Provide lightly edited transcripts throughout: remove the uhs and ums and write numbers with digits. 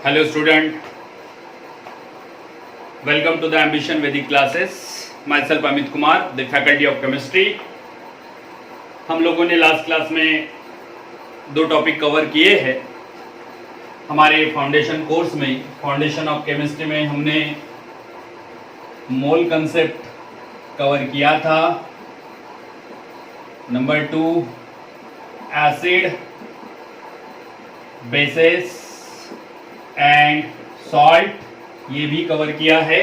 Hello student, welcome to the Ambition Vedic classes. Myself Amit Kumar, the faculty of chemistry. हम लोगों ने last class में दो topic cover किए हैं हमारे फाउंडेशन कोर्स में। फाउंडेशन ऑफ केमिस्ट्री में हमने मोल कंसेप्ट कवर किया था, number 2 acid, bases and salt, ये भी कवर किया है।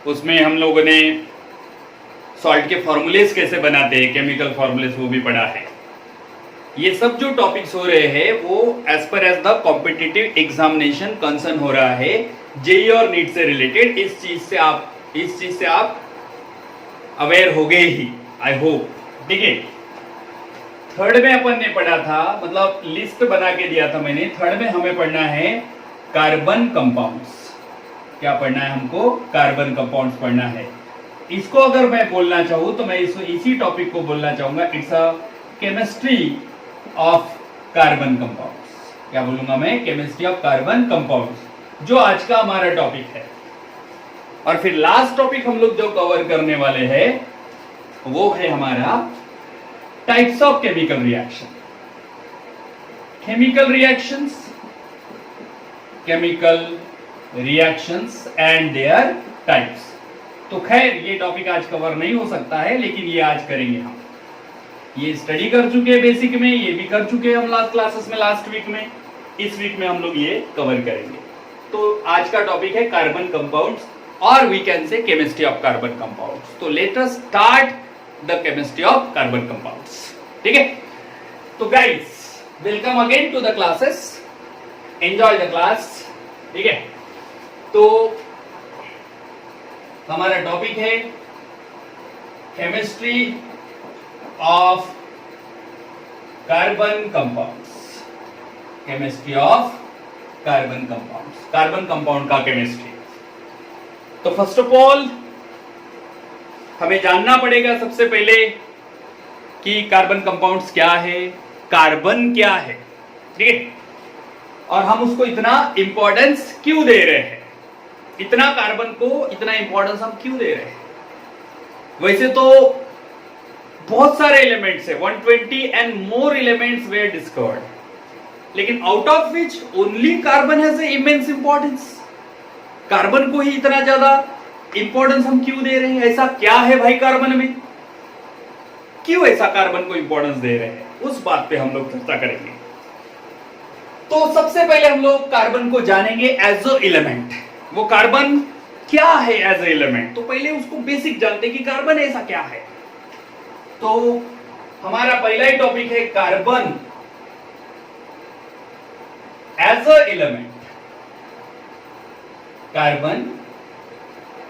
उसमें हम लोगों ने सॉल्ट के फॉर्मूलेस कैसे बनाते हैं, केमिकल फॉर्मूलेस, वो भी पढ़ा है। ये सब जो टॉपिक्स हो रहे हैं वो as far as the competitive examination concern हो रहा है, जेई और नीट से रिलेटेड। इस चीज से आप अवेयर हो गए ही, आई होप। ठीक है, थर्ड में अपन ने पढ़ा था, मतलब लिस्ट बना के दिया था मैंने। थर्ड में हमें पढ़ना है कार्बन कंपाउंड्स। क्या पढ़ना है हमको? कार्बन कंपाउंड्स पढ़ना है। इसको अगर मैं बोलना चाहूँ तो मैं इसी टॉपिक को बोलना चाहूंगा, it's a chemistry of carbon compounds. क्या बोलूंगा मैं? केमिस्ट्री ऑफ कार्बन कंपाउंड्स, जो आज का हमारा टॉपिक है। और फिर लास्ट टॉपिक हम लोग जो कवर करने वाले हैं वो है हमारा types of chemical reaction. Chemical reactions and there types. तो खैर ये टॉपिक आज कवर नहीं हो सकता है, लेकिन ये आज करेंगे हम। ये स्टडी कर चुके हैं बेसिक में, ये भी कर चुके हैं हम लास्ट क्लासेस में, लास्ट वीक में। इस वीक में हम लोग ये कवर करेंगे। तो आज का टॉपिक है कार्बन कंपाउंड्स, और we can say chemistry of carbon compounds. तो let us start the chemistry of carbon compounds. ठीक है, तो guys welcome again to the classes, enjoy the class. ठीक है, तो हमारा टॉपिक है chemistry of carbon compounds. Chemistry of carbon compounds, carbon compound का केमिस्ट्री। तो फर्स्ट ऑफ ऑल हमें जानना पड़ेगा सबसे पहले कि कार्बन कंपाउंड्स क्या है, कार्बन क्या है। ठीक है, और हम उसको इतना इंपॉर्टेंस क्यों दे रहे हैं, इतना कार्बन को इतना इंपॉर्टेंस हम क्यों दे रहे हैं। वैसे तो बहुत सारे एलिमेंट्स है, 120 and more elements were discovered, लेकिन out of which only carbon has a immense importance. Carbon को ही इतना ज्यादा इंपॉर्टेंस हम क्यों दे रहे हैं? ऐसा क्या है भाई कार्बन में, क्यों ऐसा कार्बन को इंपॉर्टेंस दे रहे हैं, उस बात पे हम लोग चर्चा करेंगे। तो सबसे पहले हम लोग कार्बन को जानेंगे एज अ एलिमेंट। वो कार्बन क्या है एज अ एलिमेंट, तो पहले उसको बेसिक जानते हैं कि कार्बन ऐसा क्या है। तो हमारा पहला ही टॉपिक है carbon as a element. Carbon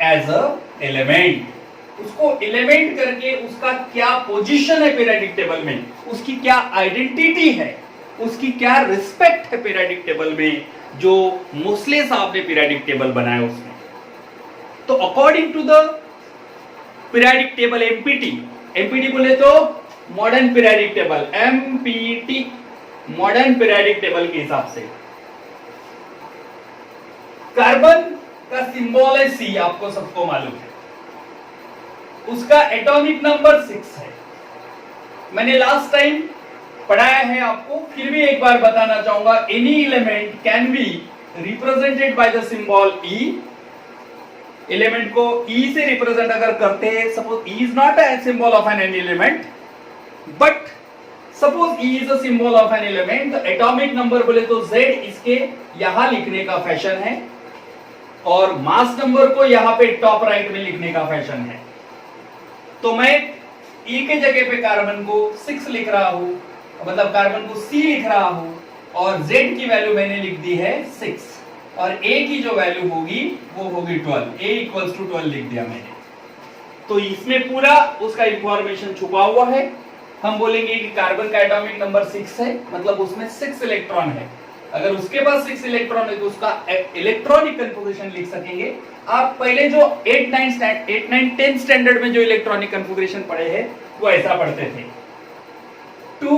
as a element, उसको एलिमेंट करके उसका क्या पोजीशन है पीरियोडिक टेबल में, उसकी क्या आइडेंटिटी है, उसकी क्या रिस्पेक्ट है पीरियोडिक टेबल में, जो मोस्ले साहब ने पीरियोडिक टेबल बनाया उसमें। तो according to the periodic table MPT बोले तो modern periodic table, MPT modern periodic table के हिसाब से कार्बन का सिंबल है सी, आपको सबको मालूम है। उसका एटॉमिक नंबर 6 है। मैंने लास्ट टाइम पढ़ाया है आपको, फिर भी एक बार बताना चाहूंगा। Any element can be represented by the symbol E. Element को ई से रिप्रेजेंट अगर करते हैं, suppose E is not a symbol of an element, but suppose E is a symbol of an element, the atomic number बोले तो Z इसके यहां लिखने का फैशन है, और मास नंबर को यहां पे टॉप राइट में लिखने का फैशन है। तो मैं ई के जगह पे कार्बन को 6 लिख रहा हूं, मतलब कार्बन को सी लिख रहा हूं, और जेड की वैल्यू मैंने लिख दी है 6, और ए की जो वैल्यू होगी वो होगी 12। ए इक्वल्स टू 12 लिख दिया मैंने। तो इसमें पूरा उसका इंफॉर्मेशन छुपा हुआ है। हम बोलेंगे कि कार्बन का एटॉमिक नंबर 6 है, मतलब उसमें 6 इलेक्ट्रॉन है। अगर उसके पास 6 इलेक्ट्रॉन है तो उसका इलेक्ट्रॉनिक कन्फिगरेशन लिख सकेंगे। आप पहले जो 8, 9, 10 स्टैंडर्ड में जो इलेक्ट्रॉनिक कन्फिगरेशन पढ़े हैं वो ऐसा पढ़ते थे, 2,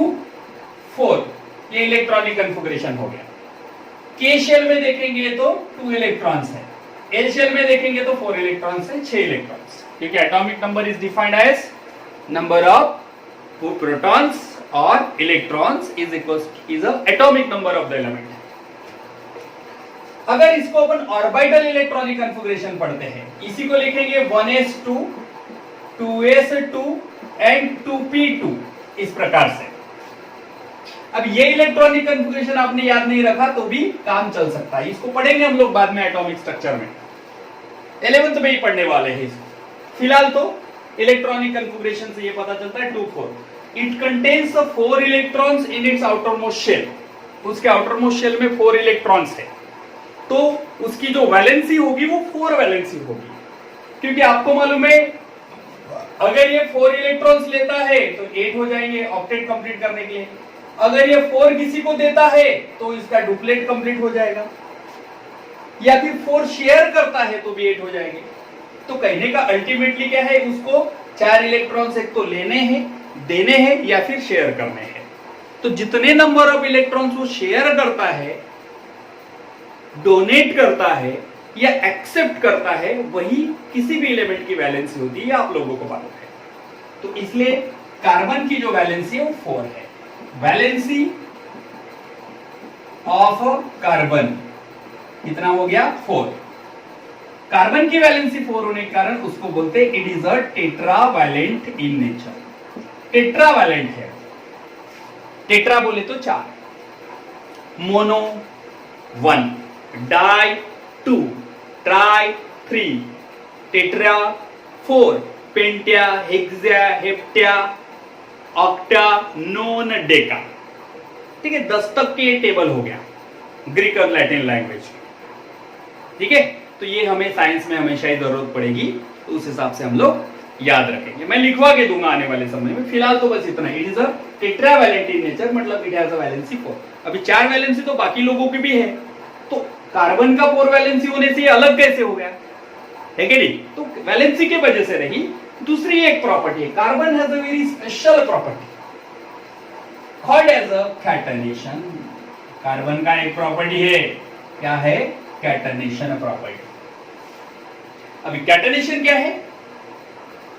4, ये इलेक्ट्रॉनिक कन्फिगरेशन हो गया। के शेल में देखेंगे तो 2 इलेक्ट्रॉन्स है, एल शेल में देखेंगे तो 4 इलेक्ट्रॉन्स है, 6 इलेक्ट्रॉन्स, क्योंकि atomic number is defined as number of protons और electrons is atomic number of the element. अगर इसको अपन ऑर्बिटल इलेक्ट्रॉनिक कॉन्फ़िगरेशन पढ़ते हैं, इसी को लिखेंगे 1s2 2s2 एंड 2p2 इस प्रकार से। अब ये इलेक्ट्रॉनिक कॉन्फ़िगरेशन आपने याद नहीं रखा तो भी काम चल सकता है, इसको पढ़ेंगे हम लोग बाद में एटॉमिक स्ट्रक्चर में, 11th में ही पढ़ने वाले हैं इसको। फिलहाल तो इलेक्ट्रॉनिक कॉन्फ़िगरेशन से ये पता चलता है 2-4 it contains 4 electrons in its outermost shell, उसके आउटरमोस्ट शेल में 4 इलेक्ट्रॉन्स है, तो उसकी जो वैलेंसी होगी वो 4 वैलेंसी होगी, क्योंकि आपको मालूम है अगर ये 4 इलेक्ट्रॉन्स लेता है तो 8 हो जाएंगे ऑक्टेट कंप्लीट करने के लिए, अगर ये 4 किसी को देता है तो इसका डुप्लेट कंप्लीट हो जाएगा, या फिर 4 शेयर करता है तो भी 8 हो जाएंगे। तो कहने का अल्टीमेटली क्या है, उसको 4 इलेक्ट्रॉन्स एक तो लेने हैं, देने हैं या फिर शेयर करने हैं। तो जितने नंबर ऑफ इलेक्ट्रॉन्स वो शेयर करता है, डोनेट करता है या एक्सेप्ट करता है, वही किसी भी एलिमेंट की वैलेंसी होती है, आप लोगों को मालूम है। तो इसलिए कार्बन की जो वैलेंसी है वो 4 है। वैलेंसी ऑफ कार्बन कितना हो गया, 4। कार्बन की वैलेंसी 4 होने के कारण उसको बोलते हैं it is a tetravalent in nature. Tetravalent है, टेट्रा बोले तो 4, mono 1, di 2, tri 3, tetra 4, penta, hexa, hepta, octa, nona, deca. ठीक है, 10 तक के ये टेबल हो गया ग्रीक और लैटिन लैंग्वेज। ठीक है, तो ये हमें साइंस में हमेशा ही जरूरत पड़ेगी, तो उस हिसाब से हम लोग याद रखेंगे। मैं लिखवा के दूंगा आने वाले समय में, फिलहाल तो बस इतना। It is a tetravalent in nature, मतलब इट हैज अ वैलेंसी 4। अभी 4 वैलेंसी तो बाकी लोगों की भी है, तो कार्बन का 4 वैलेंसी होने से ये अलग कैसे हो गया, है कि नहीं? तो वैलेंसी की वजह से रही। दूसरी एक प्रॉपर्टी है, carbon has a very special property called as a catenation. Carbon का एक प्रॉपर्टी है, क्या है? Catenation property. अभी कैटनेशन क्या है?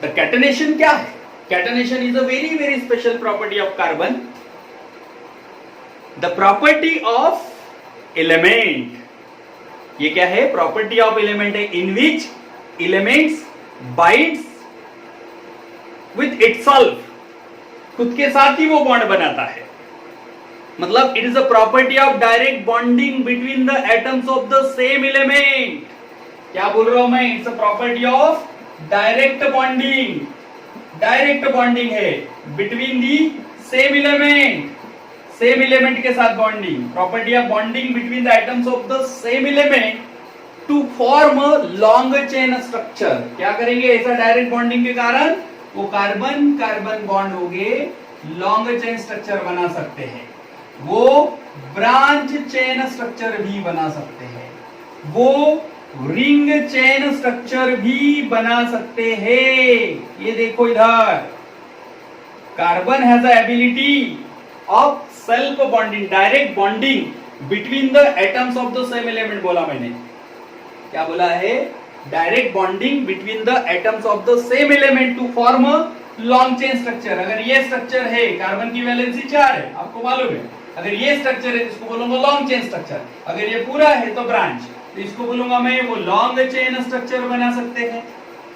द कैटनेशन क्या है? Catenation is a very very special property of carbon, the property of element. ये क्या है? प्रॉपर्टी ऑफ एलिमेंट है in which elements binds with itself, खुद के साथ ही वो बॉन्ड बनाता है। मतलब it is a property of direct bonding between the atoms of the same element. क्या बोल रहा हूं मैं? It's a property of direct bonding. Direct bonding है between the same element, same element के साथ bonding. Property of bonding between the atoms of the same element to form a long chain structure. क्या करेंगे? ऐसा direct bonding के कारण वो carbon carbon bond हो गए, लॉन्ग चेन स्ट्रक्चर बना सकते हैं, वो ब्रांच चेन स्ट्रक्चर भी बना सकते हैं, वो रिंग चेन स्ट्रक्चर भी बना सकते हैं। ये देखो इधर, carbon has a ability of self bonding, direct bonding between the atoms of the same element. बोला मैंने, क्या बोला है? Direct bonding between the atoms of the same element to form a long chain structure. अगर ये structure है, carbon की valency 4 है, आपको मालूम है। अगर ये स्ट्रक्चर है तो इसको बोलूंगा लॉन्ग चेन स्ट्रक्चर। अगर ये पूरा है तो ब्रांच, तो इसको बोलूंगा मैं वो लॉन्ग चेन स्ट्रक्चर बना सकते हैं।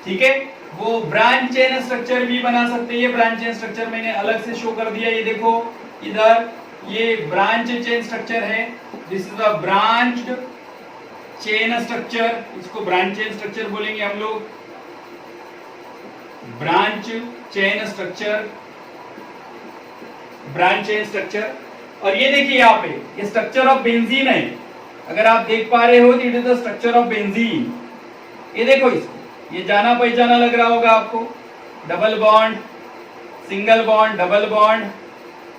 ठीक है, वो ब्रांच चेन स्ट्रक्चर भी बना सकते हैं। ये ब्रांच चेन स्ट्रक्चर मैंने अलग से शो कर दिया, ये देखो इधर, ये ब्रांच चेन स्ट्रक्चर है। This is a branched chain structure, इसको ब्रांच चेन स्ट्रक्चर बोलेंगे हम लोग, branch chain structure, branch chain structure. और ये देखिए यहाँ पे, ये स्ट्रक्चर ऑफ बेंजीन है। अगर आप देख पा रहे हो तो it is the structure of benzene. ये देखो इसको, ये जाना पहचाना लग रहा होगा आपको, double bond, single bond, double bond,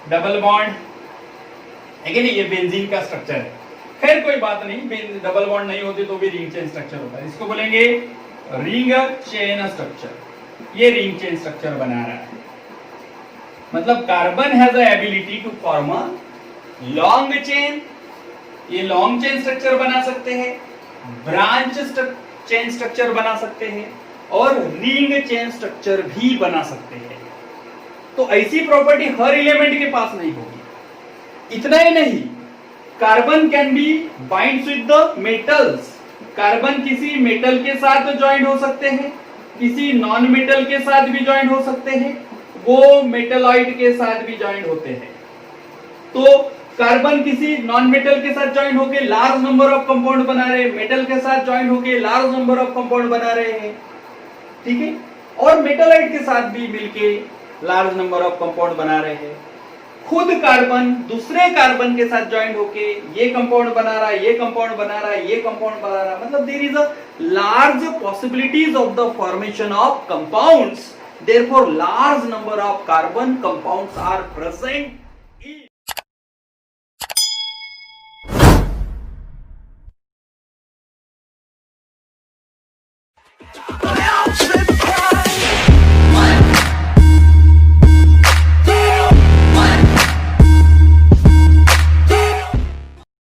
double bond, है कि नहीं? ये बेंजीन का स्ट्रक्चर है। खैर कोई बात नहीं, डबल बॉन्ड नहीं होते तो भी रिंग चेन स्ट्रक्चर होता है। इसको बोलेंगे रिंग चेन स्ट्रक्चर। ये रिंग चेन स्ट्रक्चर बना रहा है, मतलब carbon has a ability to form a long chain ये लॉन्ग चेन स्ट्रक्चर बना सकते हैं, ब्रांच चेन स्ट्रक्चर बना सकते हैं और रिंग चेन स्ट्रक्चर भी बना सकते हैं। तो ऐसी प्रॉपर्टी हर एलिमेंट के पास नहीं होगी। इतना ही नहीं, carbon can be binds with the metals. Carbon किसी मेटल के साथ ज्वाइंट हो सकते हैं, किसी नॉन मेटल के साथ भी ज्वाइंट हो सकते हैं, वो मेटलॉइड के साथ भी ज्वाइंट होते हैं। तो कार्बन किसी नॉन मेटल के साथ ज्वाइंट होके लार्ज नंबर ऑफ कंपाउंड बना रहे हैं, मेटल के साथ ज्वाइंट होके लार्ज नंबर ऑफ कंपाउंड बना रहे हैं, ठीक है। और मेटलॉइड के साथ भी मिलके लार्ज नंबर ऑफ कंपाउंड बना रहे हैं। खुद कार्बन दूसरे कार्बन के साथ ज्वाइंट होके ये कंपाउंड बना रहा है, ये कंपाउंड बना रहा है, ये कंपाउंड बना रहा है। मतलब there is a large possibilities of the formation of compounds, therefore large number of carbon compounds are present